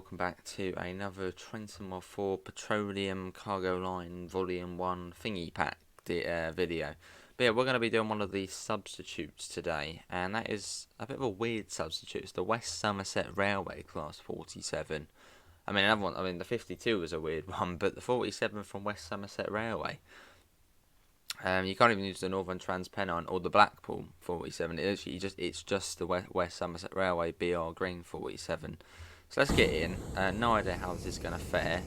welcome back to another Trenton Mod 4 Petroleum Cargo Line Volume 1 thingy pack video. But yeah, we're going to be doing one of these substitutes today, and that is a bit of a weird substitute. It's the West Somerset Railway Class 47. I mean, another one, I mean, the 52 was a weird one, but the 47 from West Somerset Railway. You can't even use the Northern Transpennine or the Blackpool 47. It's just the West Somerset Railway BR Green 47. So let's get in. No idea how this is going to fare.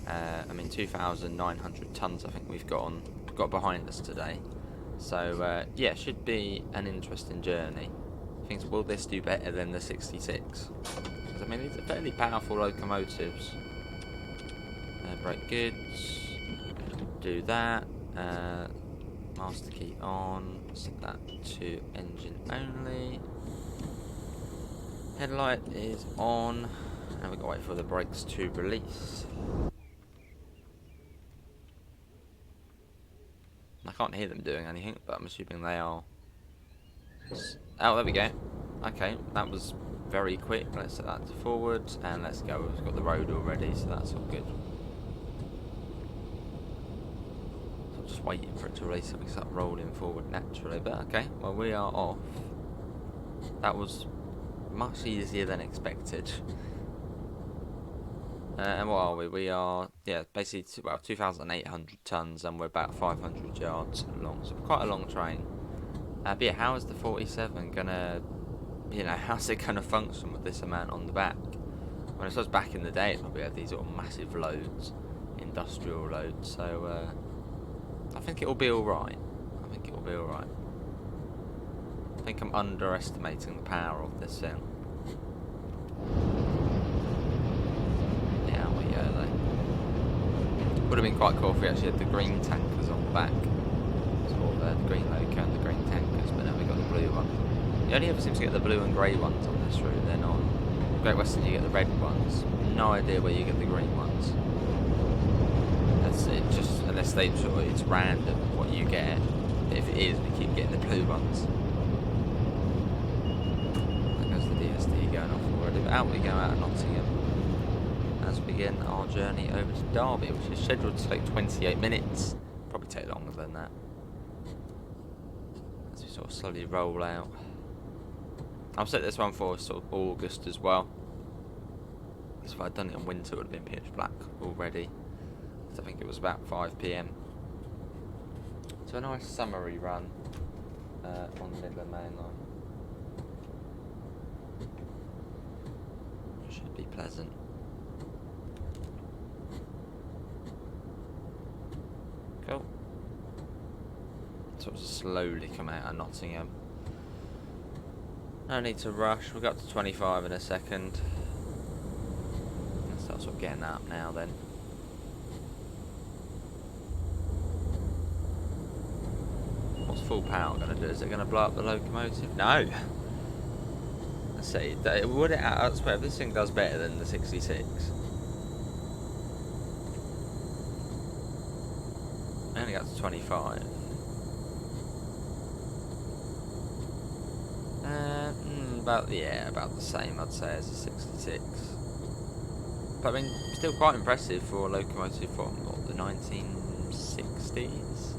I mean, 2,900 tons I think we've got behind us today. So yeah, should be an interesting journey. Will this do better than the 66? Because I mean, these are fairly powerful locomotives. Brake goods. Do that. Master key on. Set that to engine only. Headlight is on, and we've got to wait for the brakes to release. I can't hear them doing anything, but I'm assuming they are. Oh, there we go. Okay, that was very quick. Let's set that to forward, and let's go. We've got the road already, so that's all good. So I'm just waiting for it to release so we can start rolling forward naturally, but okay, well, we are off. That was much easier than expected. And what are we? We are, yeah, basically, well, 2,800 tons, and we're about 500 yards long, so quite a long train. But yeah, how is the 47 gonna, you know, how's it gonna function with this amount on the back? When it was back in the day, it probably had these sort of massive loads, industrial loads, so I think it'll be alright. I think it'll be alright. I think I'm underestimating the power of this thing. Yeah, we go though. Would have been quite cool if we actually had the green tankers on the back. Sort of the green loco and the green tankers, but now we got the blue one. You only ever seem to get the blue and grey ones on this route, then on Great Western you get the red ones. No idea where you get the green ones. That's it, just unless they sort of, it's random what you get. But if it is, we keep getting the blue ones. Going off already, but out we go out of Nottingham as we begin our journey over to Derby, which is scheduled to take 28 minutes. Probably take longer than that as we sort of slowly roll out. I'll set this one for sort of August as well, because if I'd done it in winter it would have been pitch black already. So I think it was about 5 PM. So a nice summary run on the Midland Mainline. Should be pleasant. Cool. Sort of slowly come out of Nottingham. No need to rush. We'll go up to 25 in a second. Let's start sort of getting that up now then. What's full power going to do? Is it going to blow up the locomotive? No! See, would it? I swear, if this thing does better than the 66, I only got to 25. About the same, I'd say, as the 66. But I mean, still quite impressive for a locomotive from what, the 1960s.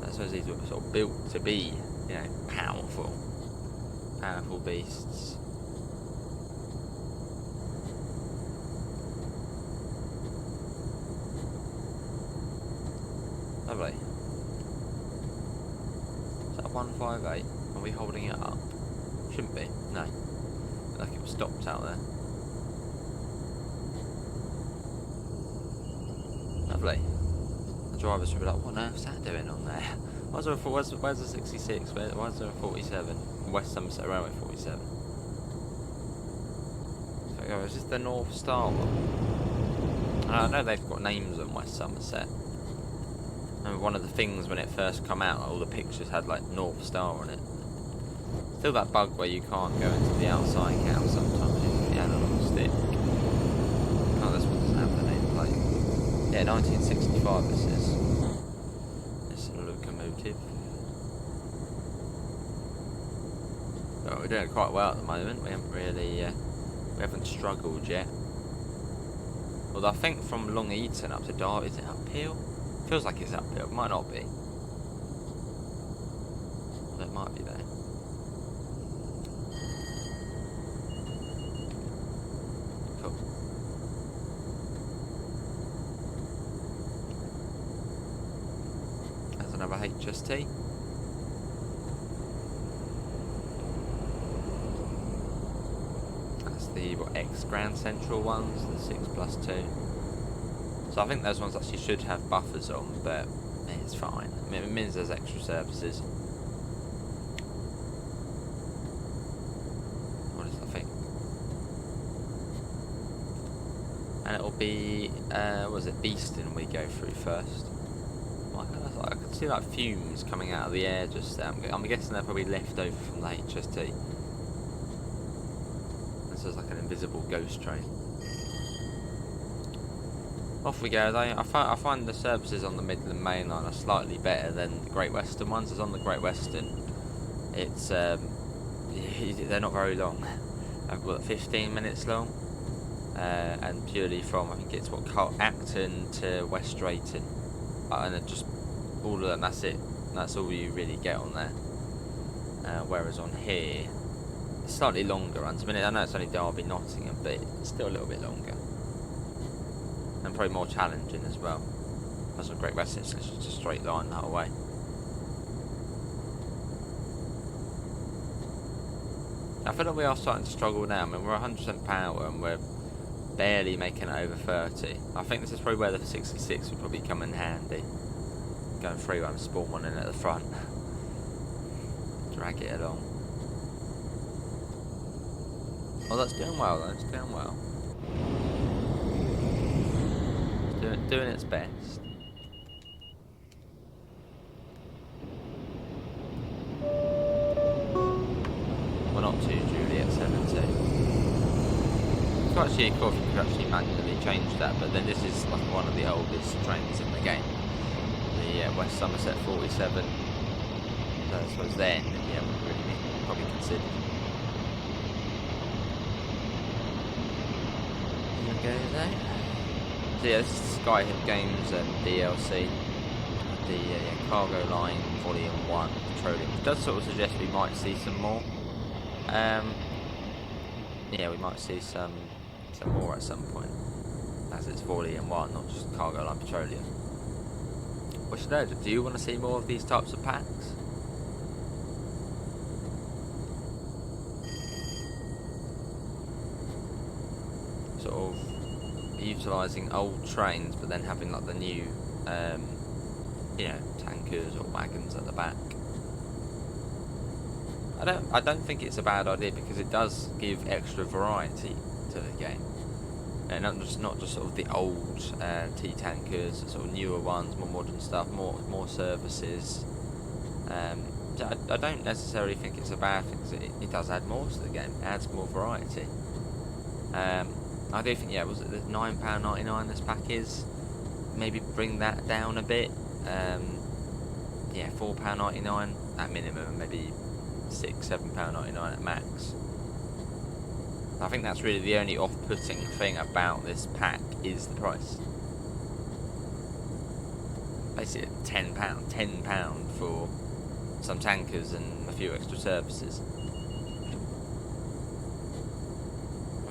I suppose these were sort of built to be, you know, powerful beasts. Lovely. Is that 158? Are we holding it up? Shouldn't be. No. Like it was stopped out there. Lovely. The drivers should be like, what on earth's that doing on there? Where's the 66? Why is there a 47? West Somerset Railway 47. So, is this the North Star one? I know they've got names on West Somerset. And one of the things when it first come out, all the pictures had like North Star on it. Still that bug where you can't go into the outside cam sometimes using the analog stick. Oh, this one doesn't have the nameplate. Yeah, 1965 this is. This locomotive. Oh, we're doing quite well at the moment. We haven't really We haven't struggled yet. Although I think from Long Eaton up to Derby, is it uphill? Feels like it's uphill. It might not be. Well, it might be there. Cool. There's another HST. The X Grand Central ones, the 6+2. So I think those ones actually should have buffers on, but it's fine. I mean, it means there's extra services. What is the thing? And it'll be, what was it, Beeston we go through first. I could see like fumes coming out of the air just there. I'm guessing they're probably left over from the HST. So it's like an invisible ghost train. Off we go though. I find the services on the Midland Mainline are slightly better than the Great Western ones. As on the Great Western, it's they're not very long. I've got 15 minutes long, and purely from I think it's Acton to West Drayton, and then just all of them. That's it. That's all you really get on there. Whereas on here, slightly longer runs. I mean, I know it's only Derby, Nottingham, but it's still a little bit longer. And probably more challenging as well. That's a Great Western, it's just a straight line that way. I feel like we are starting to struggle now. I mean, we're 100% power and we're barely making it over 30. I think this is probably where the 66 would probably come in handy. Going through and spawn one in at the front. Drag it along. Oh, that's doing well though, it's doing well. It's doing its best. We're not too Julie at 70. It's actually cool if you could actually manually change that, but then this is like one of the oldest trains in the game. The West Somerset 47. So I suppose then, yeah, would really be probably considered. Go there. So yeah, this is the Skyhook games and DLC. The Cargo Line Vol.1 Petroleum, which does sort of suggest we might see some more. Yeah, we might see some more at some point, as it's Vol.1, not just Cargo Line Petroleum. What should I do? Do you want to see more of these types of packs? Sort of utilising old trains, but then having like the new, tankers or wagons at the back. I don't think it's a bad idea because it does give extra variety to the game, and not just sort of the old T tankers, sort of newer ones, more modern stuff, more services. So I don't necessarily think it's a bad thing because it does add more to the game, it adds more variety. I do think, was it the £9.99 this pack is? Maybe bring that down a bit. £4.99 at minimum, maybe £7.99 at max. I think that's really the only off-putting thing about this pack is the price. Basically £10 for some tankers and a few extra services.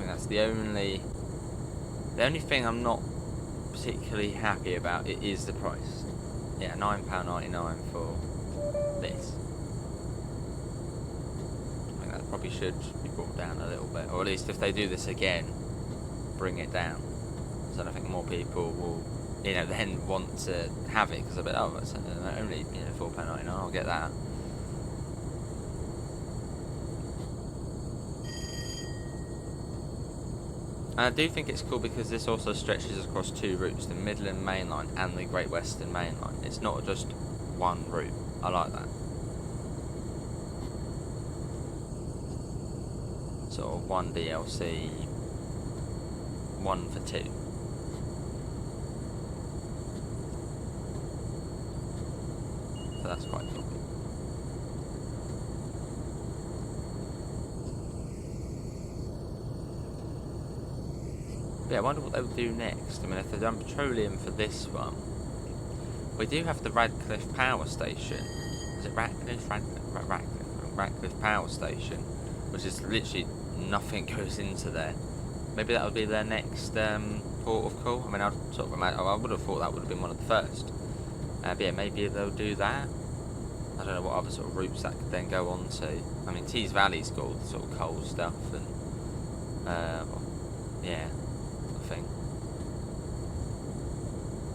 That's the only thing I'm not particularly happy about. It is the price. Yeah, £9.99 for this. I think that probably should be brought down a little bit, or at least if they do this again, bring it down. So I think more people will, then want to have it because they'll be, it's only £4.99. I'll get that. And I do think it's cool because this also stretches across two routes, the Midland Mainline and the Great Western Mainline. It's not just one route. I like that. Sort of one DLC, one for two. So that's quite cool. Yeah, I wonder what they'll do next. I mean, if they've done petroleum for this one, we do have the Radcliffe Power Station. Is it Radcliffe? Radcliffe Power Station, which is literally nothing goes into there. Maybe that would be their next port of call. I mean, I'd sort of imagine, I would have thought that would have been one of the first. But yeah, maybe they'll do that. I don't know what other sort of routes that could then go on to. I mean, Tees Valley's got all the sort of coal stuff and yeah, I think.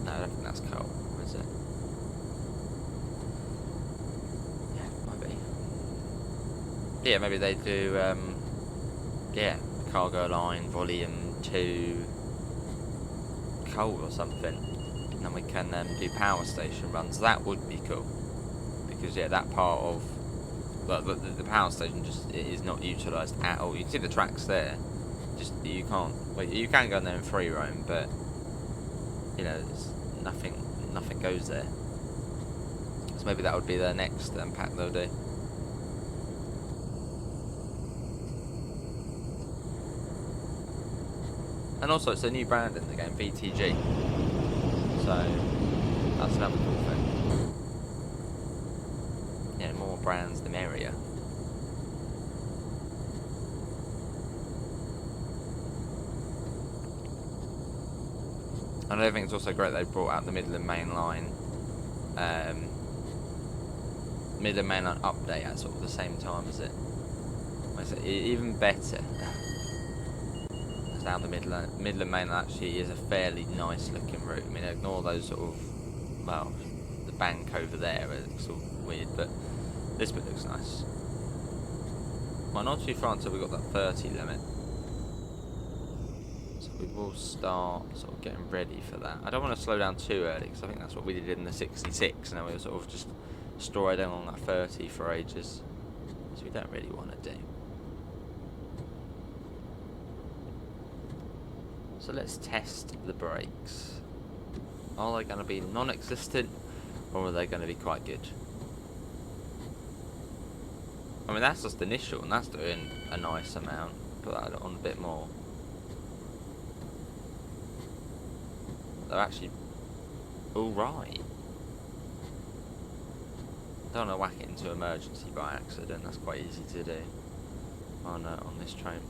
No, I don't think that's coal, is it? Yeah, might be. Yeah, maybe they do. Yeah, cargo line volume 2 coal or something, and then we can do power station runs. That would be cool. Because yeah, that part of the power station just is not utilised at all. You can see the tracks there. Just you can't. Well, you can go in there in free roam, but you know, there's nothing goes there. So maybe that would be their next pack they'll do. And also, it's a new brand in the game, VTG. So that's another cool thing. Yeah, more brands, the merrier. And I think it's also great they brought out the Midland Mainline, Midland Mainline update at sort of the same time as it. Even better. Down the Midland Mainline actually is a fairly nice looking route. I mean, ignore those sort of, well, the bank over there, it looks all weird, but this bit looks nice. Well, not too far until we got that 30 limit. So we will start sort of getting ready for that. I don't want to slow down too early, because I think that's what we did in the 66, and then we were sort of just striding on that 30 for ages. So we don't really want to do. So let's test the brakes. Are they going to be non-existent, or are they going to be quite good? I mean, that's just initial, and that's doing a nice amount. Put that on a bit more. They're actually alright. Don't want to whack it into emergency by accident. That's quite easy to do on this train.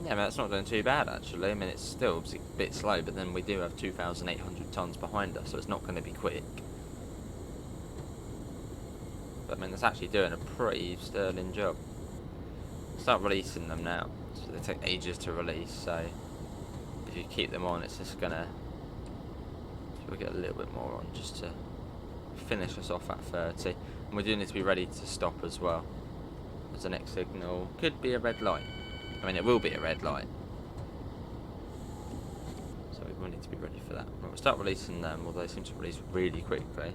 Yeah, I mean, that's not doing too bad actually. I mean, it's still a bit slow, but then we do have 2,800 tonnes behind us, so it's not going to be quick. But I mean, it's actually doing a pretty sterling job. Start releasing them now. So they take ages to release, so if you keep them on, it's just gonna. So we'll get a little bit more on just to finish us off at 30. And we do need to be ready to stop as well. As the next signal could be a red light. I mean, it will be a red light. So we will need to be ready for that. We'll start releasing them, although they seem to release really quickly.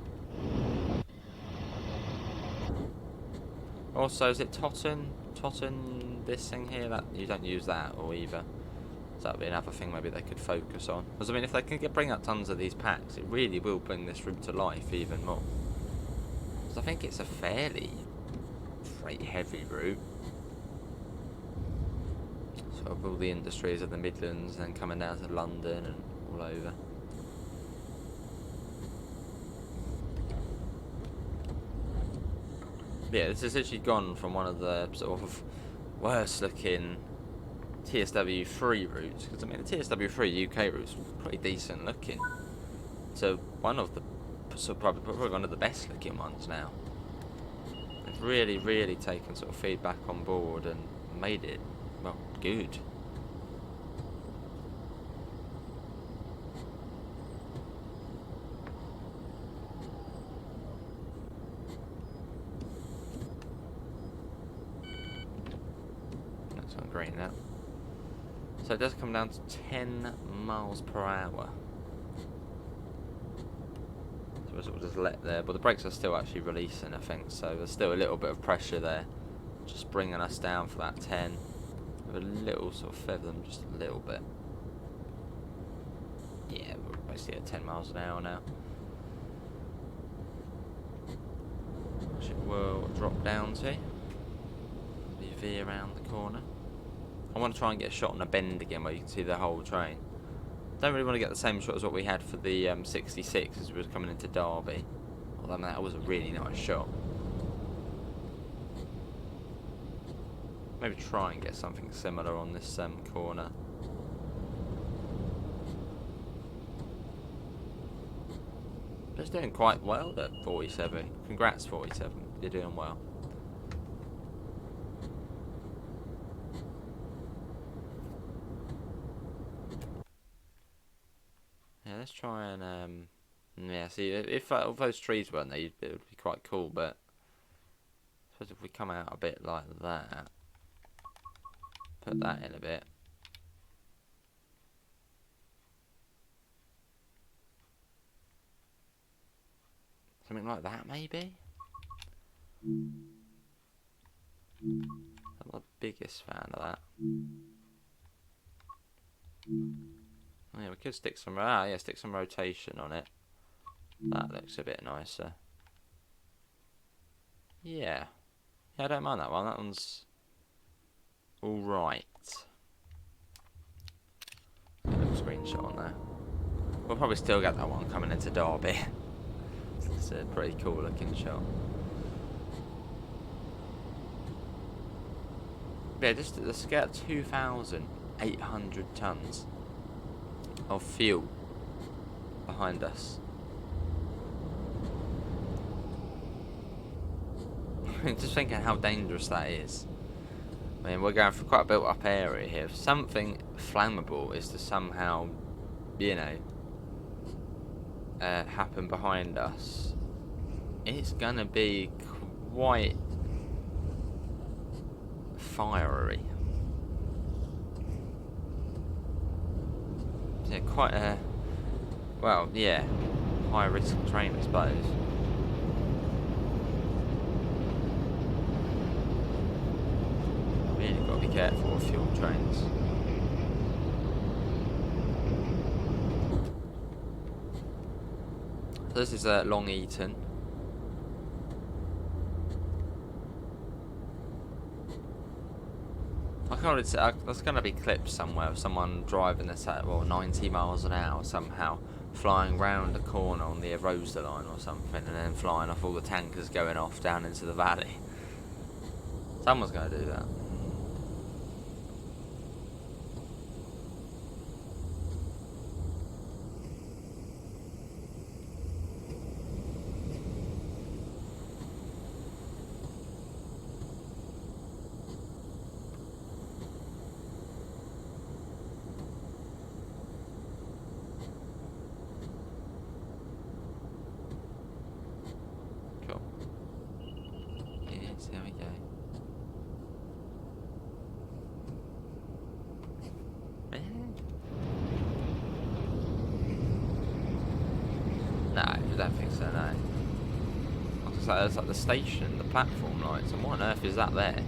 Also, is it Totten, this thing here? That you don't use that, or either. So that would be another thing maybe they could focus on. Because I mean, if they can bring out tons of these packs, it really will bring this route to life even more. Because I think it's a fairly freight heavy route. Sort of all the industries of the Midlands, and then coming down to London and all over. Yeah, this has actually gone from one of the sort of worst looking TSW3 routes, because I mean the TSW3 UK routes were pretty decent looking, to one of the probably one of the best looking ones now. They've really taken sort of feedback on board and made it, well, good. That's not great now. So it does come down to 10 miles per hour. So we'll sort of just let there, but the brakes are still actually releasing, I think, so there's still a little bit of pressure there, just bringing us down for that 10. With a little sort of feather them just a little bit. Yeah, we're basically at 10 miles an hour now. Which it will drop down to. The veer around the corner. I want to try and get a shot on a bend again where you can see the whole train. Don't really want to get the same shot as what we had for the 66 as we were coming into Derby. Although that was a really nice shot. Maybe try and get something similar on this corner. But it's doing quite well at 47. Congrats 47, you're doing well. Yeah, let's try and yeah, see if all those trees weren't there, it would be quite cool. But I suppose if we come out a bit like that, put that in a bit. Something like that, maybe? I'm not the biggest fan of that. Oh, yeah, we could stick some stick some rotation on it. That looks a bit nicer. Yeah. Yeah, I don't mind that one. That one's alright. A little screenshot on there. We'll probably still get that one coming into Derby. It's a pretty cool looking shot. Yeah, just let's get 2,800 tons of fuel behind us. Just thinking how dangerous that is. I mean, we're going for quite a built-up area here. If something flammable is to somehow, you know, happen behind us, it's gonna be quite fiery. Yeah, quite a, well, yeah, high risk train, I suppose. Really got to be careful with fuel trains. So this is Long Eaton. I can't really say, there's going to be clips somewhere of someone driving this at 90 miles an hour somehow, flying round a corner on the Rosa line or something, and then flying off all the tankers going off down into the valley. Someone's going to do that. There we go. No, I don't think so, no. It's like the station, the platform lights, and what on earth is that there?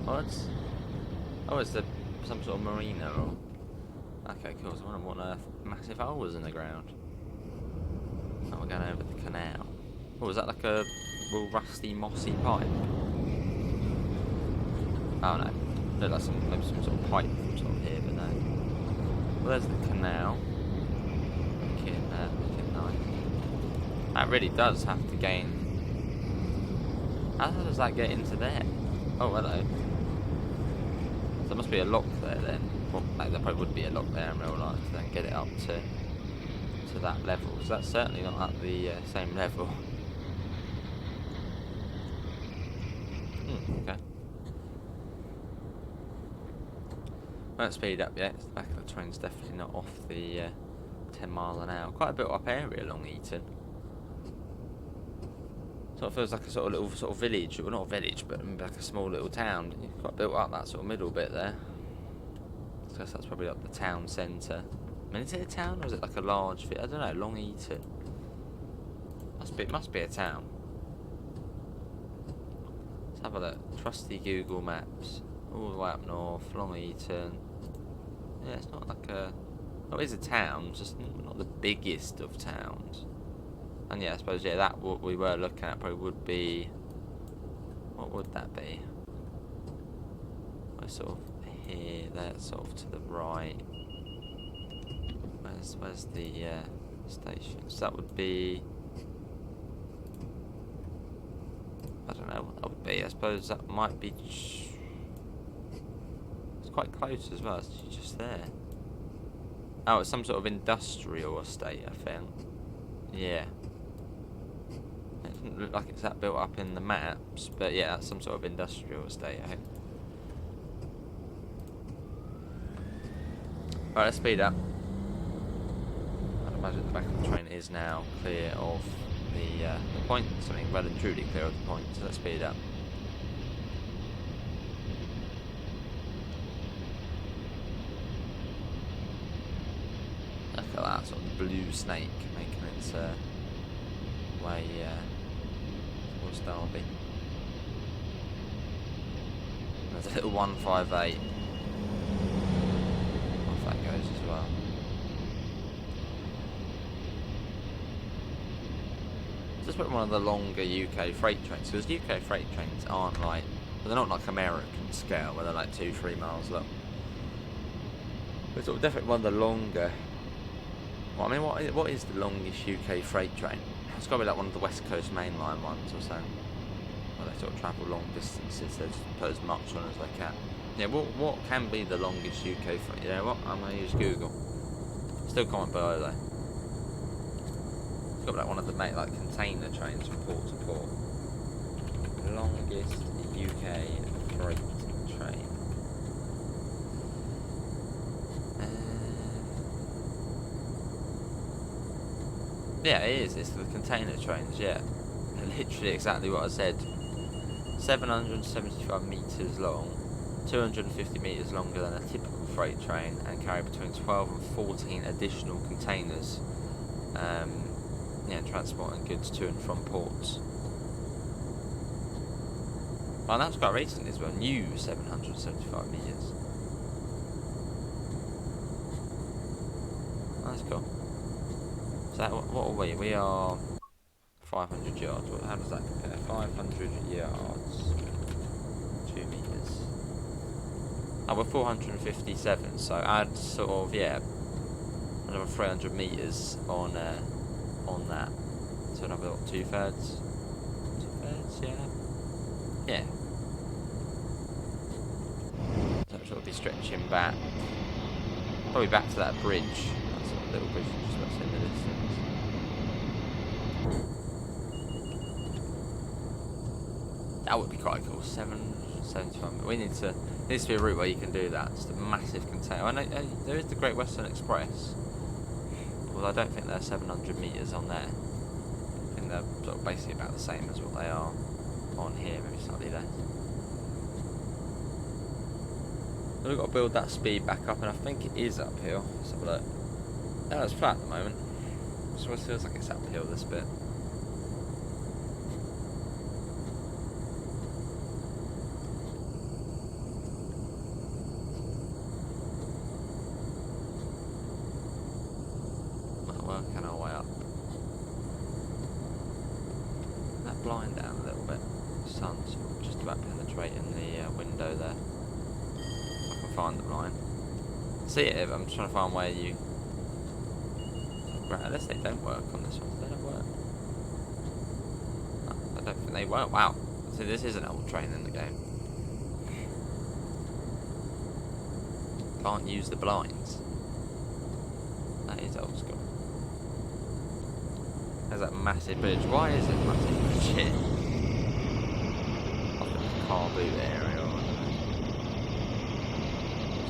What? Oh, it's some sort of marina or... Okay, cool, so I wonder what on earth massive hole was in the ground. Oh, we're going over the canal. Oh, is that like a real rusty, mossy pipe? Oh no, look like maybe some sort of pipe from sort of here, but no. Well, there's the canal. Looking nice. That really does have to gain. How does that get into there? Oh, hello. So there must be a lock there then. Well, there probably would be a lock there in real life to then get it up to that level. So that's certainly not at the same level. Okay. Won't speed up yet. The back of the train's definitely not off the 10 mile an hour. Quite a built up area along Eton. Sort of feels like a sort of little sort of village. Well, not a village, but like a small little town. Quite built up that sort of middle bit there. I guess that's probably like the town centre. I mean, is it a town or is it like a large? I don't know. Long Eton. Must be a town. Let's have a look. Trusty Google Maps. All the way up north. Long Eton. Yeah, it's not like a... Oh, it is a town, just not the biggest of towns. And yeah, I suppose, yeah, that what we were looking at probably would be... What would that be? sort of here, there, sort of to the right. Where's the station? So that would be, I don't know what that would be. I suppose that might be. It's quite close as well. It's just there. Oh, it's some sort of industrial estate, I think. Yeah. It doesn't look like it's that built up in the maps, but yeah, that's some sort of industrial estate, I think. Right, let's speed up. I'd imagine the back of the train is now clear of the point. Something well and truly clear of the point, so let's speed up. Look at that sort of blue snake making its way towards Derby. There's a little 158. Off that goes as well. Just put one of the longer UK freight trains, because UK freight trains aren't like, well, they're not like American scale where they're like 2-3 miles long. But sort of definitely one of the longer. Well, I mean, what is the longest UK freight train? It's got to be like one of the West Coast Mainline ones or so. Well, they sort of travel long distances. They just put as much on as they can. Yeah, what can be the longest UK freight? You know what? I'm going to use Google. Still comment below though. It's got to be like one of the like container trains from port to port. Longest UK freight train. Yeah, it is. It's the container trains, yeah. Literally exactly what I said. 775 metres long, 250 metres longer than a typical freight train, and carry between 12 and 14 additional containers. Transporting goods to and from ports. Well, that was quite recent as well. New 775 metres. That's cool. So what are we? We are 500 yards. How does that compare? 500 yards, 2 metres. Oh, we're 457. So add sort of another 300 metres on that. So another 2/3. 2/3, yeah. So it'll sort of be stretching back, probably back to that bridge. That sort of little bridge just about in the distance. That would be quite cool. 775. We need to. There needs to be a route where you can do that. Just a massive container. I know there is the Great Western Express. Well, I don't think they're 700 metres on there. I think they're sort of basically about the same as what they are on here, maybe slightly less. We've got to build that speed back up, and I think it is uphill. Let's have a look. No, it's flat at the moment. So it feels like it's uphill this bit. Working our way up. That blind down a little bit. The sun's just about penetrating the window there. If I can find the blind. See it, I'm trying to find where you. Unless they don't work on this one. They don't work. No, I don't think they work. Wow. So this is an old train in the game. Can't use the blinds. That is old school. There's that massive bridge. Why is it a massive bridge here? Like a car boot area or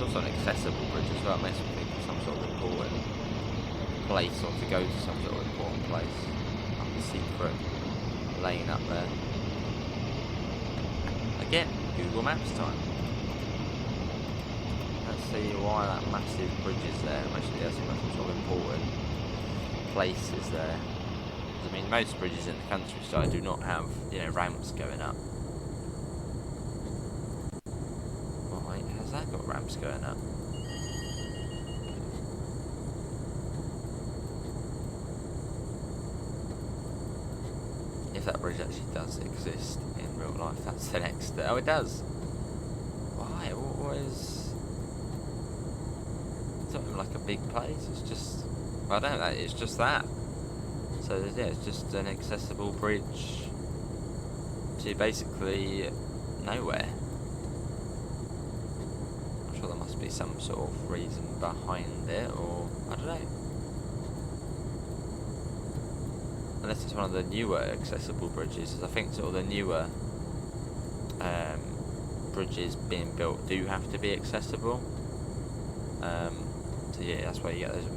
It's also an accessible bridge as well. It makes me think of some sort of important place, or to go to some sort of important place. Like a secret lane up there. Again, Google Maps time. Let's see why that massive bridge is there. Actually, there's some sort of important places there. I mean, most bridges in the countryside do not have, ramps going up. Right, has that got ramps going up? If that bridge actually does exist in real life, that's the next. Oh, it does. What? why? What is... It's not even like a big place, it's just... Well, I don't know, it's just that. So yeah, it's just an accessible bridge to basically nowhere. I'm sure there must be some sort of reason behind it, or I don't know. Unless it's one of the newer accessible bridges, as I think sort of the newer bridges being built do have to be accessible. So yeah, that's why you get those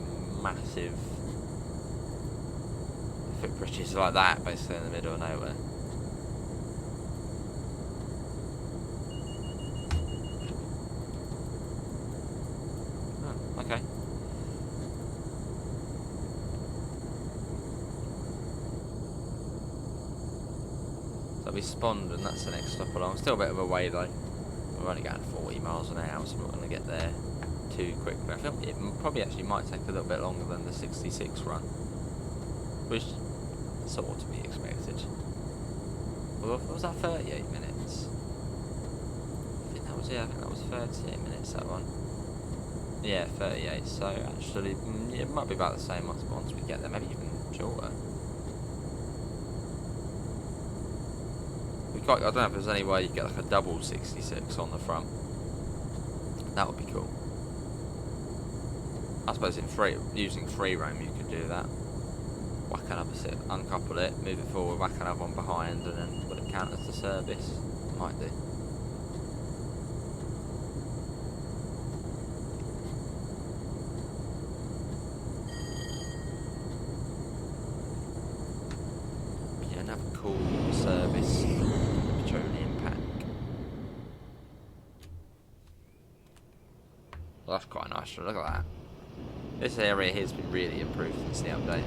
massive footbridges like that, basically in the middle of nowhere. Oh, okay. So we spawned, and that's the next stop along. Still a bit of a way though. We're only going 40 miles an hour, so we're not going to get there too quickly. I think it probably actually might take a little bit longer than the 66 run, which is sort of to be expected. Well, was that 38 minutes? I think that was, yeah, I think that was 38 minutes, that one. Yeah, 38, so actually, it might be about the same once we get there, maybe even shorter. I don't know if there's any way you get like a double 66 on the front. That would be cool. I suppose using free roam you could do that. Whack an opposite, uncouple it, move it forward, whack another one behind, and then would it count as the service? Might do. Yeah, another cool service. Petroleum pack. Well, that's quite nice. Look at that. This area here has been really improved since the update.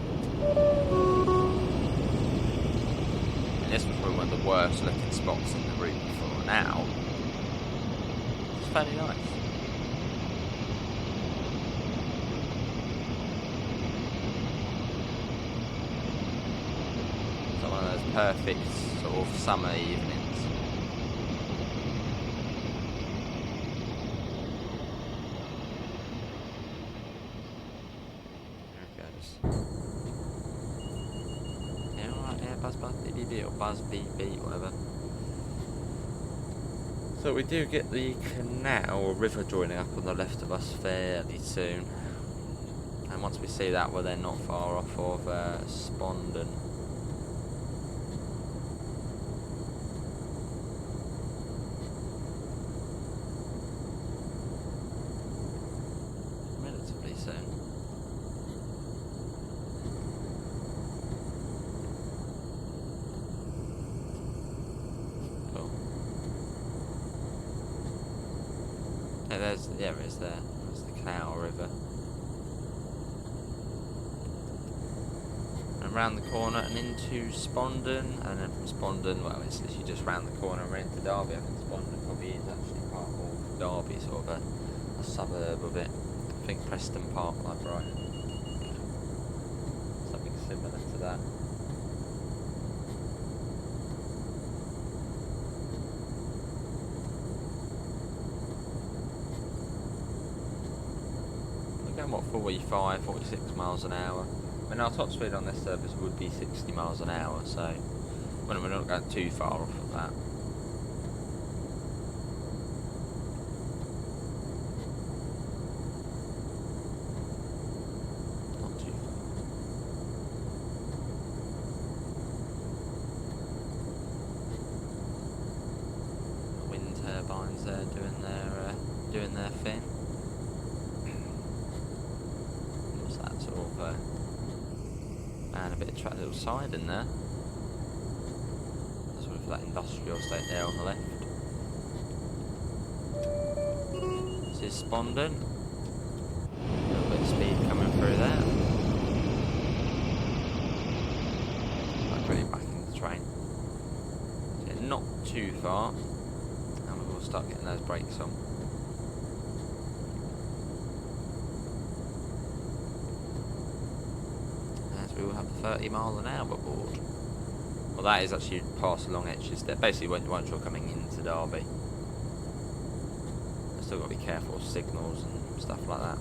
And this was probably one of the worst looking spots in the route before. Now, it's fairly nice. It's one of those perfect sort of summer evenings. Buzz beep beep, whatever. So we do get the canal or river joining up on the left of us fairly soon, and once we see that, we're then not far off of Spondon. Relatively soon. Yeah, it is there. That's the canal river. And round the corner and into Spondon, and then from Spondon, well, it's literally just round the corner and we're into Derby. I think Spondon probably is actually part of Derby, sort of a suburb of it. I think Preston Park, like Brighton. Something similar to that. What, 45, 46 miles an hour. I mean, our top speed on this service would be 60 miles an hour, so we're not going too far off of that. Not too far. Wind turbines there doing their thing. And a bit of track little side in there. That's one for that industrial estate there on the left. This is Spondon. A little bit of speed coming through there. Like really backing the train. So not too far. And we will start getting those brakes on. We will have 30 miles an hour board. Well, that is actually past Long Etches there. Basically, once you're coming into Derby. Still got to be careful of signals and stuff like that.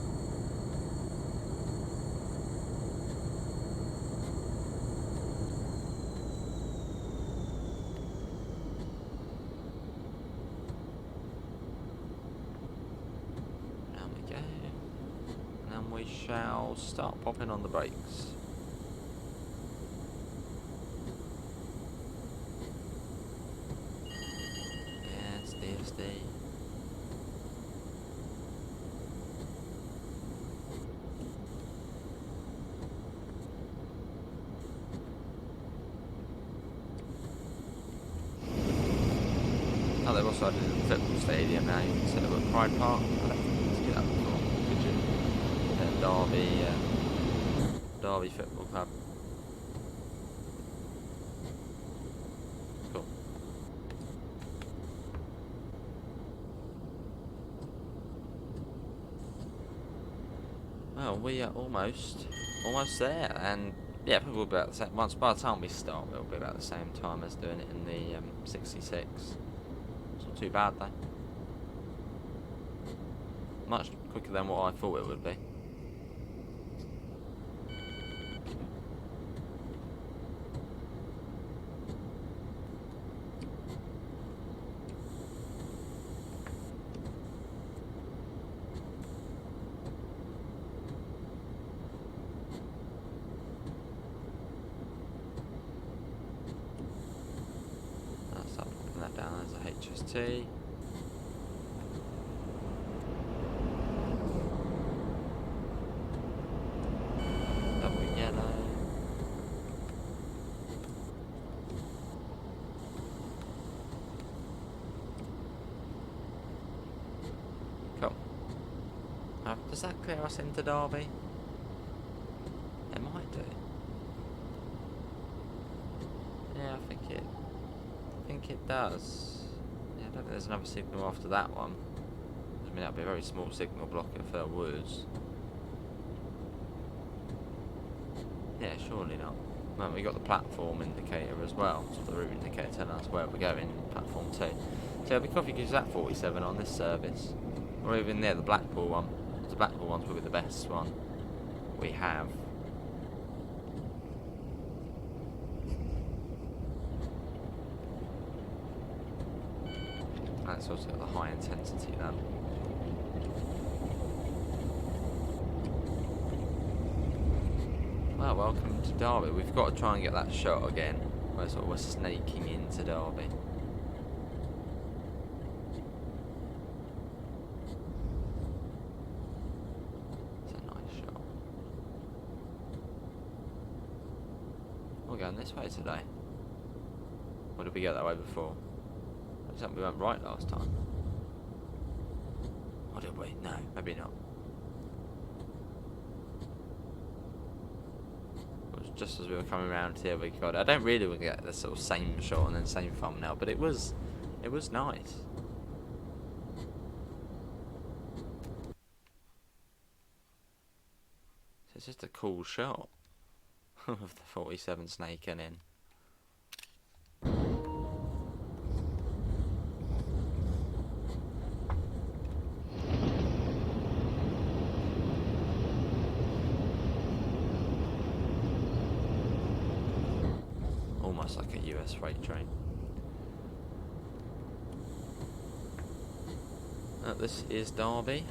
Down we go. And then we shall start popping on the brakes. Stay. Oh, they've also added a football stadium now. You can set up at Pride Park. I don't think you could do that before, could you? Derby Football Club. Cool. Well, we are almost there, and yeah, probably about the same. Once by the time we start, it'll be about the same time as doing it in the 66. It's not too bad though. Much quicker than what I thought it would be. Down as a HST. Double yellow. Cool. Does that clear us into Derby? It might do. Yeah, I think it does. Yeah, I don't think there's another signal after that one. I mean, that'd be a very small signal block if there was. Yeah, surely not. Well, we got the platform indicator as well, so the route indicator telling us where we're going, platform 2. So it'd be cool if you could use that 47 on this service. Or even there, the Blackpool one. The Blackpool one's probably the best one we have. That's also got the high intensity then. Well, welcome to Derby. We've got to try and get that shot again. Where sort of we're snaking into Derby. It's a nice shot. We're going this way today. Or did we go that way before? We went right last time. Or did we? No, maybe not. It was just as we were coming around here we got it. I don't really want to get the sort of same shot and then same thumbnail, but it was nice. So it's just a cool shot of the 47 snaking in. Almost like a US freight train. This is Derby.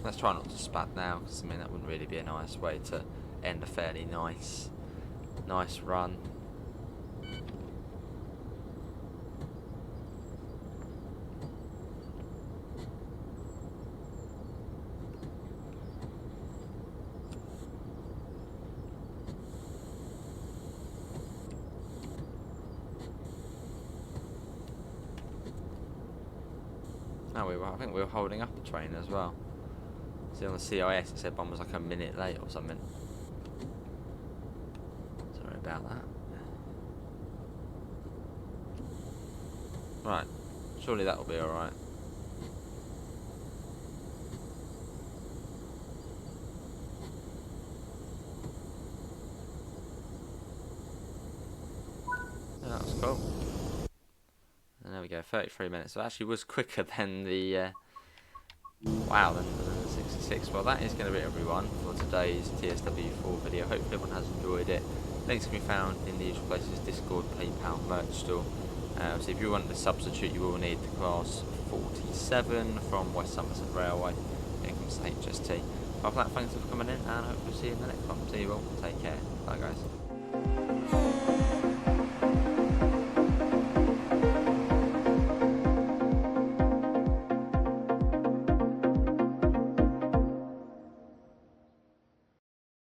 Let's try not to spat now, because I mean that wouldn't really be a nice way to end a fairly nice run. No, I think we were holding up the train as well. See on the CIS it said one was like a minute late or something. Sorry about that. Right, Surely that'll be alright. Yeah, that was cool. And there we go, 33 minutes. So it actually was quicker than the wow, than the 66. Well, that is going to be everyone for today's TSW4 video. Hopefully everyone has enjoyed it. Links can be found in the usual places: Discord, PayPal, merch store. So if you want to substitute, you will need the class 47 from West Somerset Railway. Here comes the HST. Apart from that, thanks for coming in, and I hope we'll see you in the next one. See you all. Take care. Bye, guys.